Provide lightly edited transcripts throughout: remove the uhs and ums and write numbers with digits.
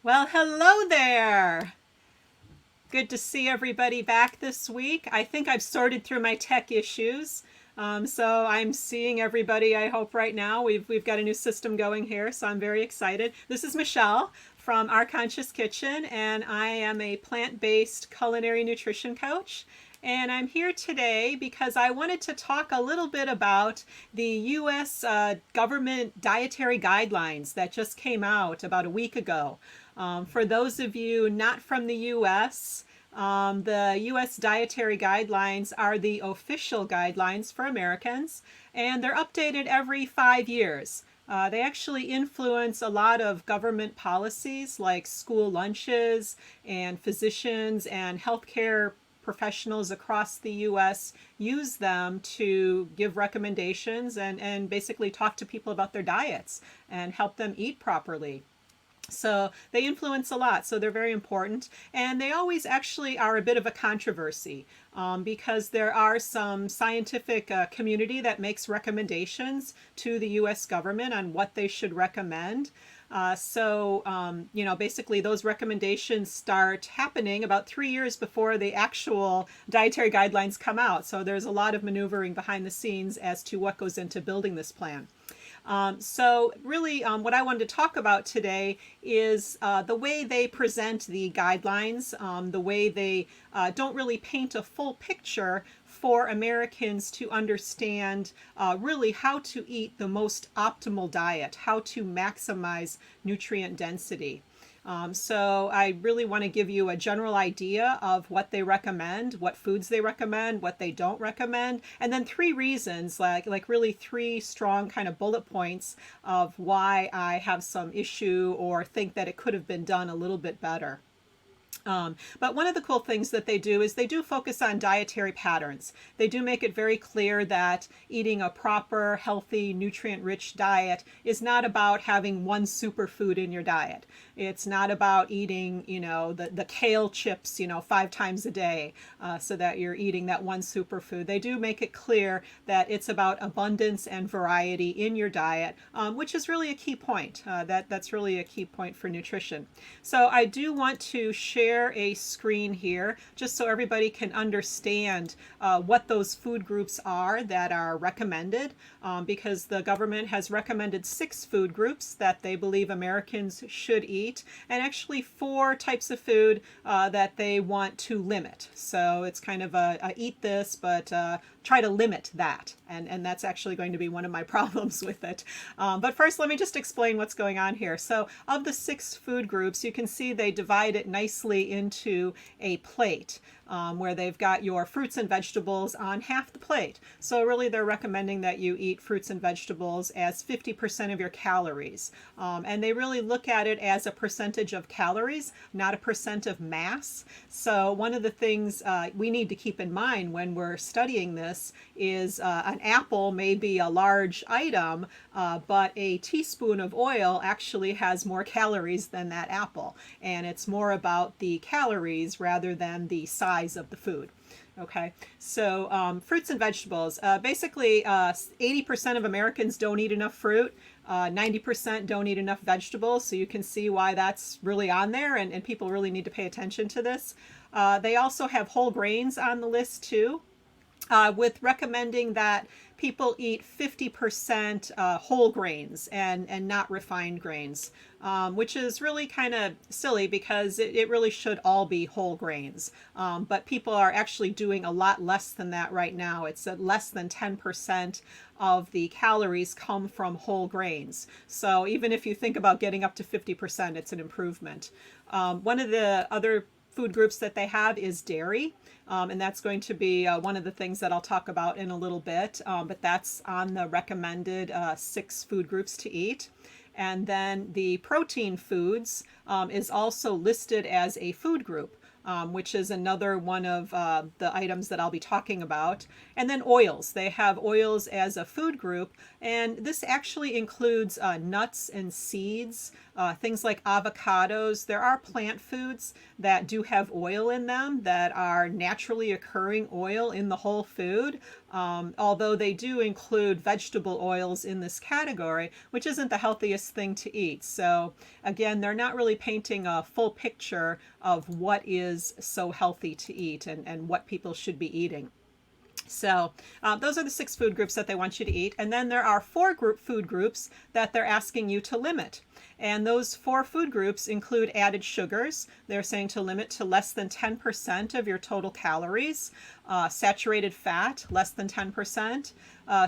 Well, hello there. Good to see everybody back this week. I think I've sorted through my tech issues. So I'm seeing everybody, I hope, right now. We've got a new system going here, so I'm very excited. This is Michelle from Our Conscious Kitchen, and I am a plant-based culinary nutrition coach. And I'm here today because I wanted to talk a little bit about the U.S. Government dietary guidelines that just came out about a week ago. For those of you not from the U.S., the U.S. dietary guidelines are the official guidelines for Americans, and they're updated every 5 years. They actually influence a lot of government policies like school lunches, and physicians and healthcare professionals across the US use them to give recommendations and basically talk to people about their diets and help them eat properly. So they influence a lot, so they're very important. And they always actually are a bit of a controversy because there are some scientific community that makes recommendations to the US government on what they should recommend. Basically, those recommendations start happening about 3 years before the actual dietary guidelines come out. So there's a lot of maneuvering behind the scenes as to what goes into building this plan. What I wanted to talk about today is the way they present the guidelines, the way they don't really paint a full picture for Americans to understand really how to eat the most optimal diet, how to maximize nutrient density. So I really want to give you a general idea of what they recommend, what foods they recommend, what they don't recommend, and then three reasons, like really three strong kind of bullet points of why I have some issue or think that it could have been done a little bit better. But one of the cool things that they do is they do focus on dietary patterns. They do make it very clear that eating a proper, healthy, nutrient-rich diet is not about having one superfood in your diet. It's not about eating, the kale chips, 5 times a day, so that you're eating that one superfood. They do make it clear that it's about abundance and variety in your diet, which is really a key point. That's really a key point for nutrition. So I do want to share a screen here just so everybody can understand what those food groups are that are recommended, because the government has recommended 6 food groups that they believe Americans should eat, and actually 4 types of food that they want to limit. So it's kind of a eat this, but try to limit that. And that's actually going to be one of my problems with it. But first, let me just explain what's going on here. So of the 6 food groups, you can see they divide it nicely into a plate. Where they've got your fruits and vegetables on half the plate. So really they're recommending that you eat fruits and vegetables as 50% of your calories. And they really look at it as a percentage of calories, not a percent of mass. So one of the things we need to keep in mind when we're studying this is an apple may be a large item, but a teaspoon of oil actually has more calories than that apple. And it's more about the calories rather than the size of the food. Okay, so fruits and vegetables. Basically, 80% of Americans don't eat enough fruit. 90% don't eat enough vegetables. So you can see why that's really on there, and people really need to pay attention to this. They also have whole grains on the list too. With recommending that people eat 50% whole grains and not refined grains, which is really kind of silly because it really should all be whole grains. But people are actually doing a lot less than that right now. It's at less than 10% of the calories come from whole grains. So even if you think about getting up to 50%, it's an improvement. One of the other food groups that they have is dairy. And that's going to be one of the things that I'll talk about in a little bit. But that's on the recommended 6 food groups to eat. And then the protein foods is also listed as a food group. which is another one of the items that I'll be talking about. And then oils. They have oils as a food group, and this actually includes nuts and seeds, things like avocados. There are plant foods that do have oil in them that are naturally occurring oil in the whole food, although they do include vegetable oils in this category, which isn't the healthiest thing to eat. So again, they're not really painting a full picture of what is so healthy to eat and what people should be eating. So those are the 6 food groups that they want you to eat. And then there are 4 food groups that they're asking you to limit. And those 4 food groups include added sugars. They're saying to limit to less than 10% of your total calories. Saturated fat, less than 10%.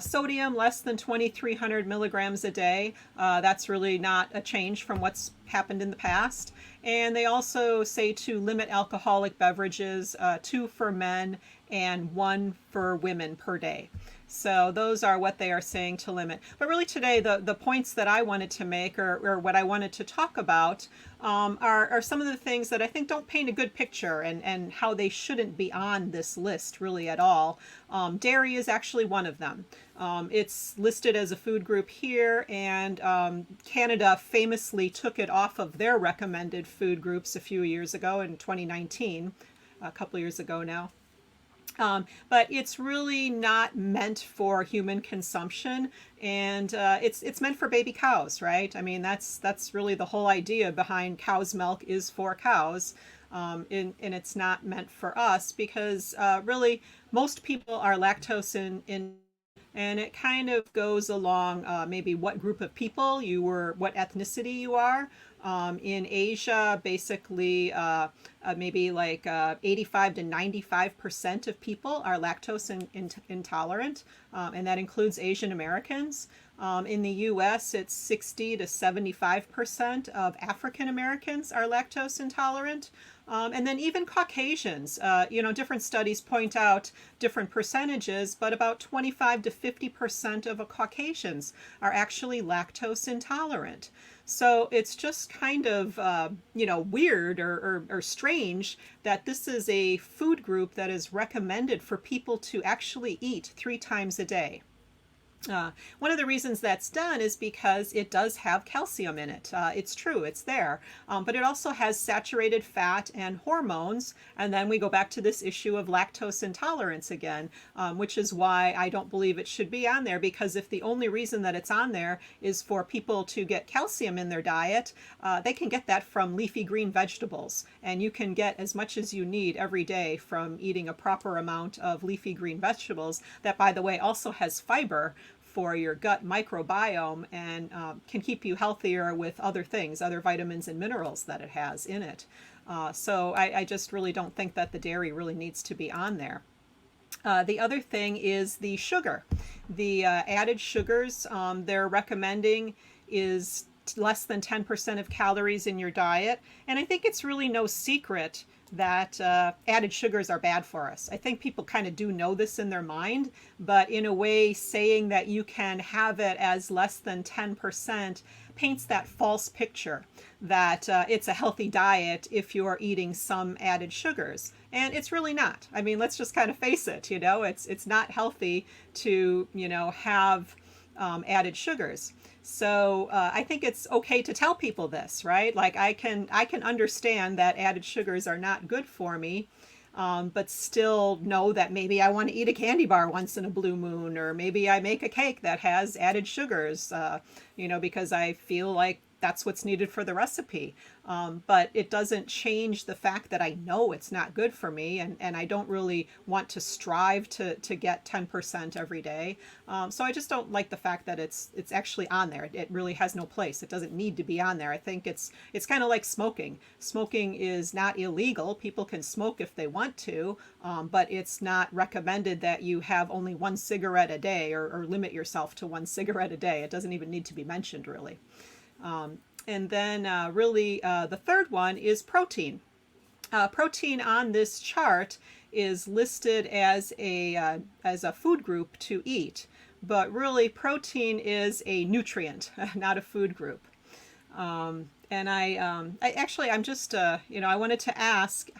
Sodium, less than 2,300 milligrams a day. That's really not a change from what's happened in the past. And they also say to limit alcoholic beverages, 2 for men and 1 for women per day. So those are what they are saying to limit. But really today, the points that I wanted to make, or what I wanted to talk about, are some of the things that I think don't paint a good picture, and how they shouldn't be on this list really at all. Dairy is actually one of them. It's listed as a food group here, and Canada famously took it off of their recommended food groups a few years ago in 2019, a couple years ago now. But it's really not meant for human consumption, and it's meant for baby cows, right? I mean, that's really the whole idea behind cow's milk is for cows, and it's not meant for us because really most people are lactose in and it kind of goes along maybe what group of people you were, what ethnicity you are. In Asia, basically, maybe like 85 to 95% of people are lactose intolerant, and that includes Asian Americans. In the US, it's 60 to 75% of African Americans are lactose intolerant. And then even Caucasians, different studies point out different percentages, but about 25 to 50% of Caucasians are actually lactose intolerant. So it's just kind of, weird or strange that this is a food group that is recommended for people to actually eat 3 times a day. One of the reasons that's done is because it does have calcium in it. It's true, it's there. But it also has saturated fat and hormones. And then we go back to this issue of lactose intolerance again, which is why I don't believe it should be on there. Because if the only reason that it's on there is for people to get calcium in their diet, they can get that from leafy green vegetables. And you can get as much as you need every day from eating a proper amount of leafy green vegetables. That, by the way, also has fiber for your gut microbiome and can keep you healthier with other things, other vitamins and minerals that it has in it. So I just really don't think that the dairy really needs to be on there. The other thing is the sugar. The added sugars they're recommending is less than 10% of calories in your diet. And I think it's really no secret that added sugars are bad for us. I think people kind of do know this in their mind, but in a way saying that you can have it as less than 10% paints that false picture that it's a healthy diet if you're eating some added sugars. And it's really not. I mean, let's just kind of face it, it's not healthy to, have added sugars. So I think it's okay to tell people this, right? Like I can understand that added sugars are not good for me, but still know that maybe I want to eat a candy bar once in a blue moon, or maybe I make a cake that has added sugars, because I feel like that's what's needed for the recipe. But it doesn't change the fact that I know it's not good for me, and I don't really want to strive to get 10% every day. So I just don't like the fact that it's actually on there. It really has no place. It doesn't need to be on there. I think it's kind of like smoking. Smoking is not illegal. People can smoke if they want to, but it's not recommended that you have only 1 cigarette a day or limit yourself to 1 cigarette a day. It doesn't even need to be mentioned, really. And then the third one is protein. Protein on this chart is listed as a food group to eat, but really protein is a nutrient, not a food group. And I'm just, I wanted to ask,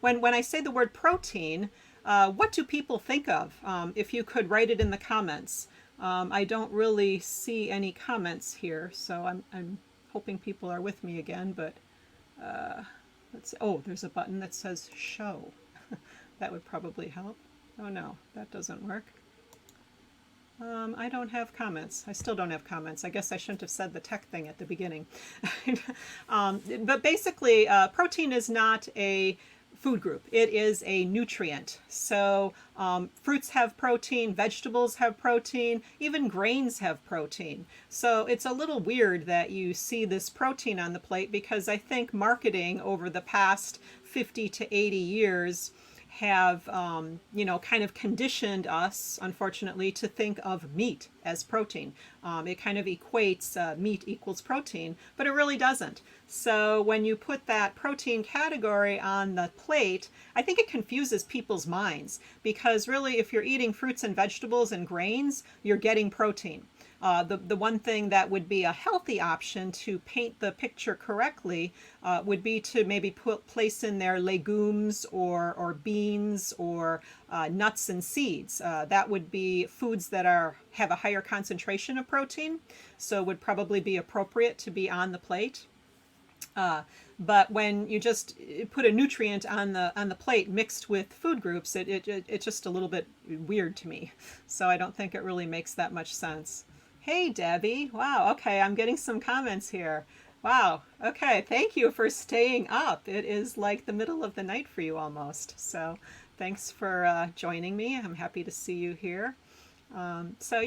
when I say the word protein, what do people think of? If you could write it in the comments. I don't really see any comments here, so I'm hoping people are with me again, but oh, there's a button that says show. That would probably help. Oh no, that doesn't work. I don't have comments. I still don't have comments. I guess I shouldn't have said the tech thing at the beginning. But basically, protein is not a food group. It is a nutrient. So fruits have protein, vegetables have protein, even grains have protein. So it's a little weird that you see this protein on the plate, because I think marketing over the past 50 to 80 years have kind of conditioned us, unfortunately, to think of meat as protein. It kind of equates meat equals protein, but it really doesn't. So when you put that protein category on the plate, I think it confuses people's minds, because really, if you're eating fruits and vegetables and grains, you're getting protein. The one thing that would be a healthy option to paint the picture correctly would be to maybe place in there legumes or beans or nuts and seeds. That would be foods that have a higher concentration of protein, so would probably be appropriate to be on the plate. But when you just put a nutrient on the plate mixed with food groups, it's just a little bit weird to me. So I don't think it really makes that much sense. Hey, Debbie. Wow. Okay, I'm getting some comments here. Wow. Okay, thank you for staying up. It is like the middle of the night for you almost. So thanks for joining me. I'm happy to see you here. So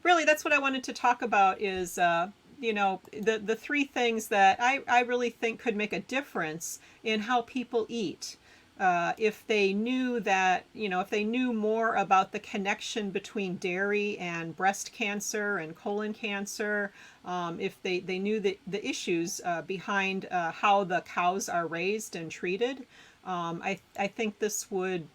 really, that's what I wanted to talk about is the three things that I really think could make a difference in how people eat. If they knew that, if they knew more about the connection between dairy and breast cancer and colon cancer, if they knew the issues behind how the cows are raised and treated, I think this would,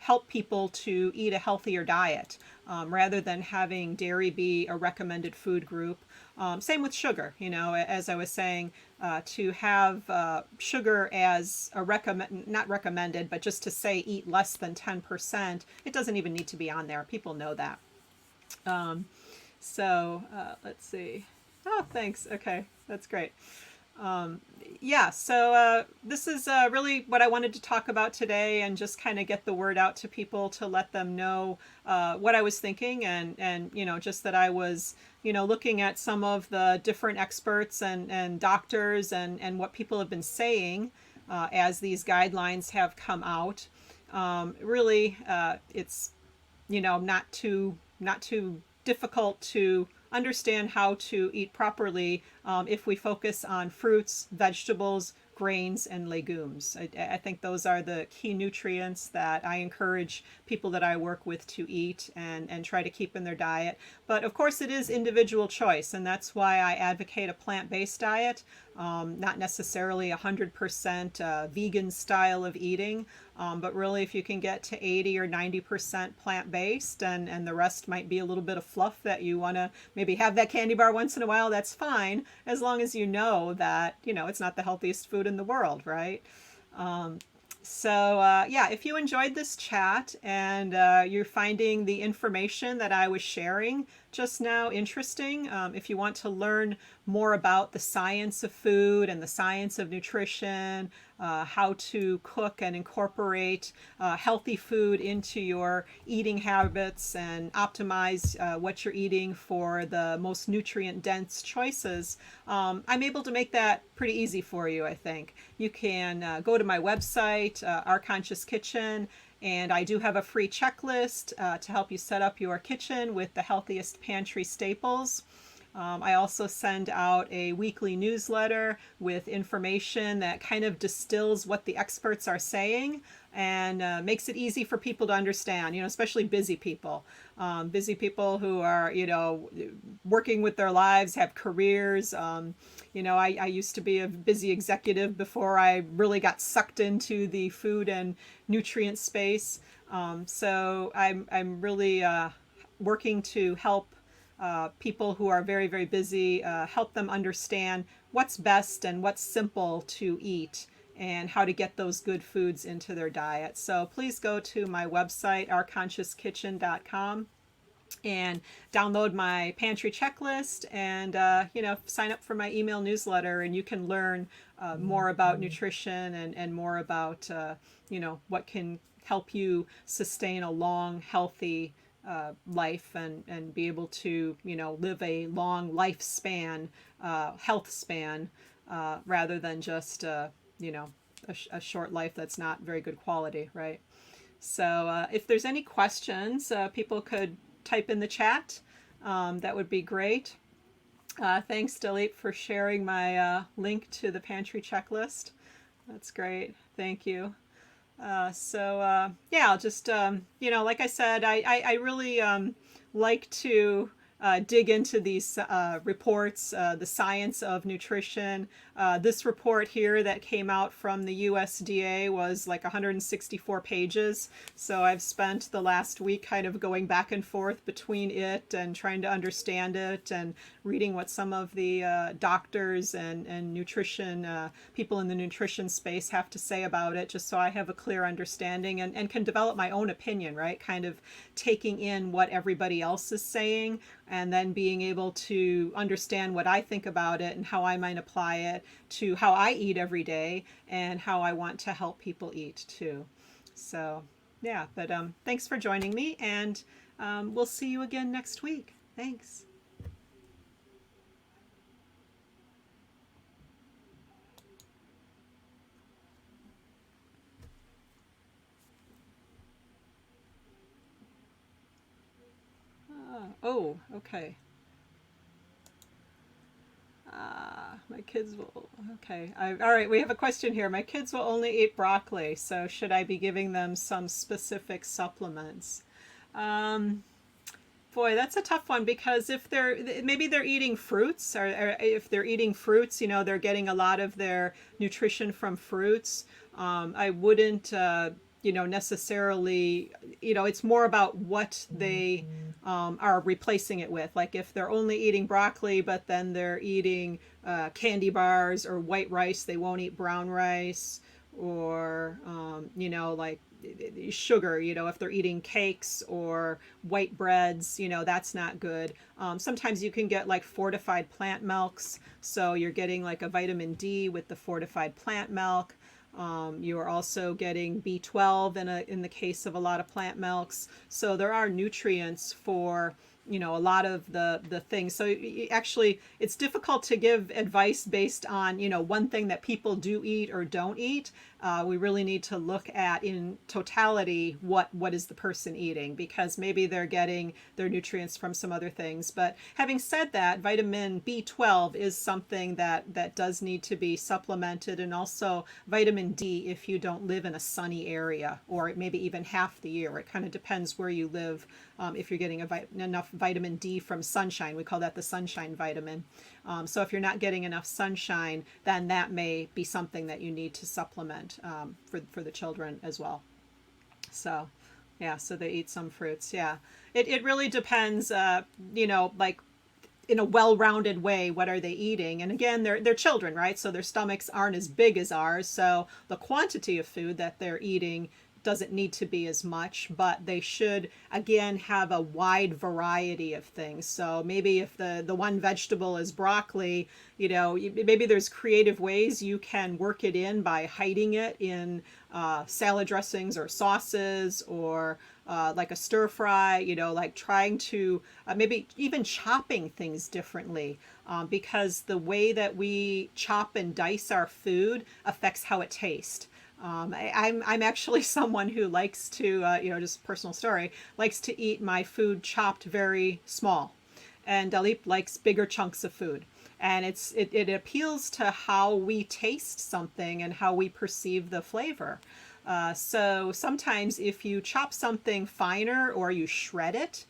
help people to eat a healthier diet rather than having dairy be a recommended food group. Same with sugar, as I was saying, to have sugar as a not recommended, but just to say eat less than 10%, it doesn't even need to be on there. People know that. Let's see. Oh, thanks. Okay, that's great. So this is really what I wanted to talk about today, and just kind of get the word out to people to let them know what I was thinking, and just that I was looking at some of the different experts and doctors and what people have been saying as these guidelines have come out. Really, it's not too difficult to understand how to eat properly if we focus on fruits, vegetables, grains, and legumes. I think those are the key nutrients that I encourage people that I work with to eat and try to keep in their diet. But of course, it is individual choice, and that's why I advocate a plant-based diet, not necessarily 100% vegan style of eating. But really, if you can get to 80 or 90% plant-based, and the rest might be a little bit of fluff that you want to maybe have that candy bar once in a while, that's fine, as long as you know that, it's not the healthiest food in the world, right? If you enjoyed this chat and you're finding the information that I was sharing just now interesting, if you want to learn more about the science of food and the science of nutrition, how to cook and incorporate healthy food into your eating habits and optimize what you're eating for the most nutrient dense choices, I'm able to make that pretty easy for you, I think. You can go to my website, Our Conscious Kitchen, and I do have a free checklist to help you set up your kitchen with the healthiest pantry staples. I also send out a weekly newsletter with information that kind of distills what the experts are saying and makes it easy for people to understand, especially busy people. Busy people who are, working with their lives, have careers. I used to be a busy executive before I really got sucked into the food and nutrient space. So I'm really working to help people who are very, very busy, help them understand what's best and what's simple to eat and how to get those good foods into their diet. So please go to my website, ourconsciouskitchen.com, and download my pantry checklist, and sign up for my email newsletter, and you can learn more about nutrition, and more about what can help you sustain a long, healthy life, and be able to live a long lifespan, health span, rather than just a short life that's not very good quality, right? So if there's any questions, people could type in the chat. That would be great. Thanks, Dilip, for sharing my link to the pantry checklist. That's great. Thank you. Yeah, I'll just, like I said, I really like to dig into these reports, the science of nutrition. This report here that came out from the USDA was like 164 pages. So I've spent the last week kind of going back and forth between it and trying to understand it, and reading what some of the doctors and nutrition people in the nutrition space have to say about it, just so I have a clear understanding, and can develop my own opinion, right? Kind of taking in what everybody else is saying, and then being able to understand what I think about it and how I might apply it to how I eat every day and how I want to help people eat too. So yeah, but thanks for joining me, and we'll see you again next week. Thanks. Oh, okay. My kids will. Okay. All right. We have a question here. My kids will only eat broccoli, so should I be giving them some specific supplements? Um, Boy, that's a tough one, because if they're eating fruits, or if they're eating fruits, they're getting a lot of their nutrition from fruits. I wouldn't, necessarily, it's more about what they are replacing it with. Like if they're only eating broccoli, but then they're eating candy bars or white rice, they won't eat brown rice, or, like sugar, if they're eating cakes or white breads, that's not good. Sometimes you can get like fortified plant milks, so you're getting like a vitamin D with the fortified plant milk. You are also getting B12 in the case of a lot of plant milks. So there are nutrients for a lot of the things. So actually, it's difficult to give advice based on one thing that people do eat or don't eat. We really need to look at in totality what is the person eating, because maybe they're getting their nutrients from some other things. But having said that, vitamin B12 is something that does need to be supplemented, and also vitamin D if you don't live in a sunny area, or maybe even half the year. It kind of depends where you live. If you're getting enough vitamin D from sunshine, we call that the sunshine vitamin. So if you're not getting enough sunshine, then that may be something that you need to supplement for the children as well. So yeah, so they eat some fruits. Yeah, it really depends. Like in a well-rounded way, what are they eating? And again, they're children, right? So their stomachs aren't as big as ours. So the quantity of food that they're eating doesn't need to be as much, but they should again have a wide variety of things. So maybe if the one vegetable is broccoli, maybe there's creative ways you can work it in by hiding it in salad dressings or sauces, or like a stir fry, like trying to maybe even chopping things differently, because the way that we chop and dice our food affects how it tastes. I'm actually someone who likes to, just personal story, likes to eat my food chopped very small. And Dalip likes bigger chunks of food. And it appeals to how we taste something and how we perceive the flavor. So sometimes if you chop something finer or you shred it,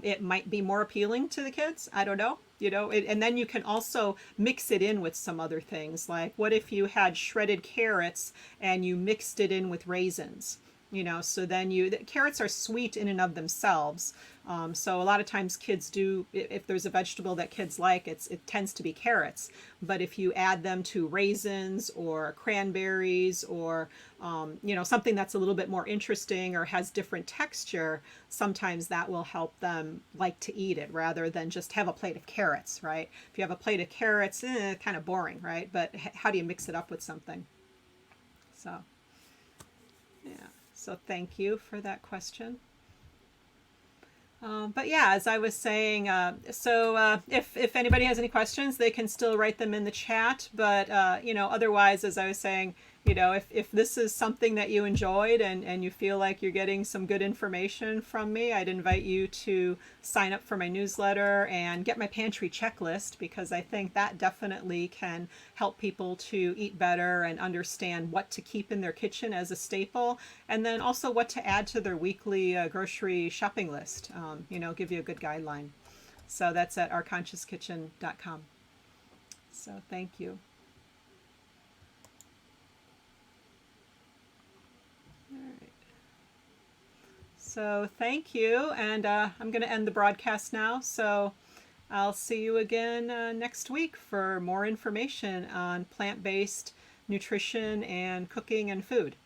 it might be more appealing to the kids. I don't know. And then you can also mix it in with some other things. Like what if you had shredded carrots and you mixed it in with raisins? So then carrots are sweet in and of themselves. So a lot of times kids do, if there's a vegetable that kids like, it tends to be carrots. But if you add them to raisins or cranberries or something that's a little bit more interesting or has different texture, sometimes that will help them like to eat it rather than just have a plate of carrots, right? If you have a plate of carrots, kind of boring, right? But how do you mix it up with something? So, yeah. So thank you for that question. But yeah, as I was saying, if anybody has any questions, they can still write them in the chat. But otherwise, as I was saying, if this is something that you enjoyed and you feel like you're getting some good information from me, I'd invite you to sign up for my newsletter and get my pantry checklist, because I think that definitely can help people to eat better and understand what to keep in their kitchen as a staple, and then also what to add to their weekly grocery shopping list. Give you a good guideline. So that's at ourconsciouskitchen.com. So thank you. All right. So thank you, and I'm going to end the broadcast now. So I'll see you again next week for more information on plant-based nutrition and cooking and food.